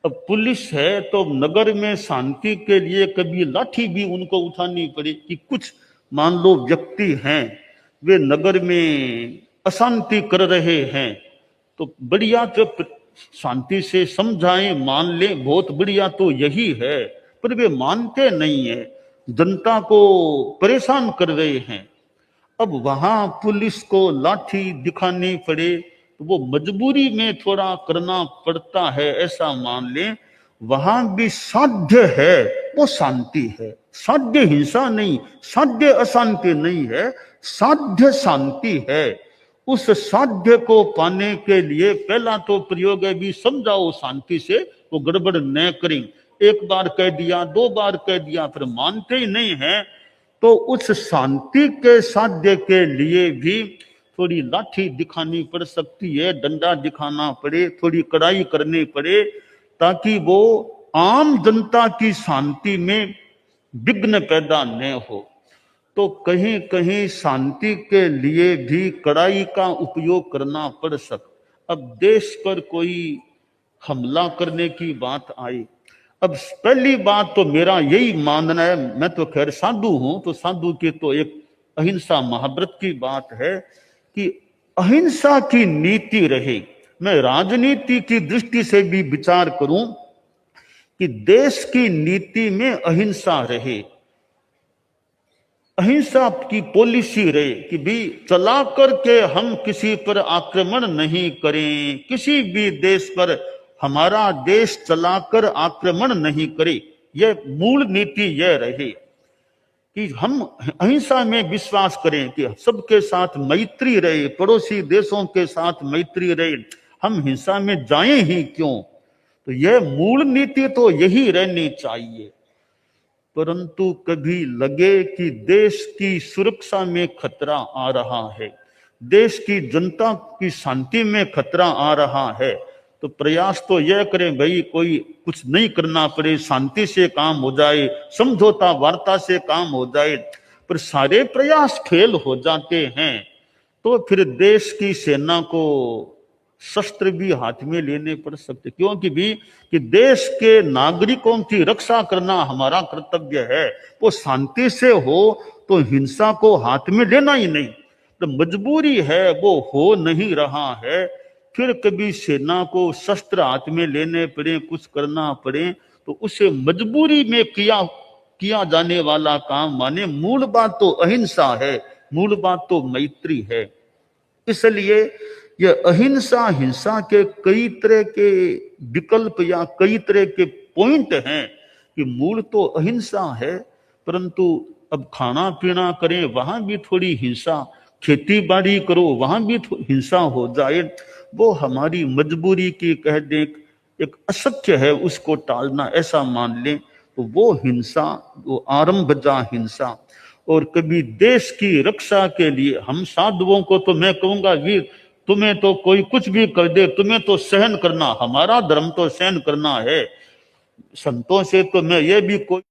अब पुलिस है तो नगर में शांति के लिए कभी लाठी भी उनको उठानी पड़े कि कुछ मान लो व्यक्ति हैं वे नगर में अशांति कर रहे हैं, तो बढ़िया तो शांति से समझाएं, मान लें, बहुत बढ़िया तो यही है। पर वे मानते नहीं है, जनता को परेशान कर रहे हैं। अब वहां पुलिस को लाठी दिखानी पड़े तो वो मजबूरी में थोड़ा करना पड़ता है, ऐसा मान लें। वहां भी साध्य है, वो शांति है। साध्य हिंसा नहीं, साध्य अशांति नहीं है, साध्य शांति है। उस साध्य को पाने के लिए पहला तो प्रयोग है भी समझाओ शांति से, वो गड़बड़ न करें। एक बार कह दिया, दो बार कह दिया, फिर मानते ही नहीं है, तो उस शांति के साध्य के लिए भी थोड़ी लाठी दिखानी पड़ सकती है, डंडा दिखाना पड़े, थोड़ी कड़ाई करनी पड़े, ताकि वो आम जनता की शांति में विघ्न पैदा न हो। तो कहीं कहीं शांति के लिए भी कड़ाई का उपयोग करना पड़ सकता। अब देश पर कोई हमला करने की बात आई, अब पहली बात तो मेरा यही मानना है, मैं तो खैर साधु हूं, तो साधु की तो एक अहिंसा महाव्रत की बात है कि अहिंसा की नीति रहे। मैं राजनीति की दृष्टि से भी विचार करूं कि देश की नीति में अहिंसा रहे, अहिंसा की पॉलिसी रहे कि भी चला करके हम किसी पर आक्रमण नहीं करें, किसी भी देश पर हमारा देश चलाकर आक्रमण नहीं करे। यह मूल नीति यह रहे कि हम अहिंसा में विश्वास करें कि सबके साथ मैत्री रहे, पड़ोसी देशों के साथ मैत्री रहे, हम हिंसा में जाएं ही क्यों। तो यह मूल नीति तो यही रहनी चाहिए। परंतु कभी लगे कि देश की सुरक्षा में खतरा आ रहा है, देश की जनता की शांति में खतरा आ रहा है, तो प्रयास तो यह करें भाई कोई कुछ नहीं करना पड़े, शांति से काम हो जाए, समझौता वार्ता से काम हो जाए। पर सारे प्रयास फेल हो जाते हैं तो फिर देश की सेना को शस्त्र भी हाथ में लेने पड़ सकते, क्योंकि भी कि देश के नागरिकों की रक्षा करना हमारा कर्तव्य है। वो शांति से हो तो हिंसा को हाथ में लेना ही नहीं, तो मजबूरी है वो हो नहीं रहा है, फिर कभी सेना को शस्त्र हाथ में लेने पड़े, कुछ करना पड़े, तो उसे मजबूरी में किया जाने वाला काम माने मूल बात तो अहिंसा है, मूल बात तो मैत्री है। इसलिए यह अहिंसा हिंसा के कई तरह के विकल्प या कई तरह के पॉइंट हैं कि मूल तो अहिंसा है, परंतु अब खाना पीना करें वहां भी थोड़ी हिंसा, खेती बाड़ी करो वहां भी हिंसा हो जाए, वो हमारी मजबूरी की कह दें एक अशक्य है उसको टालना, ऐसा मान लें। तो वो हिंसा, वो आरंभजा हिंसा। और कभी देश की रक्षा के लिए हम साधुओं को तो मैं कहूंगा वीर, तुम्हें तो कोई कुछ भी कर दे, तुम्हें तो सहन करना, हमारा धर्म तो सहन करना है। संतों से तो मैं ये भी कोई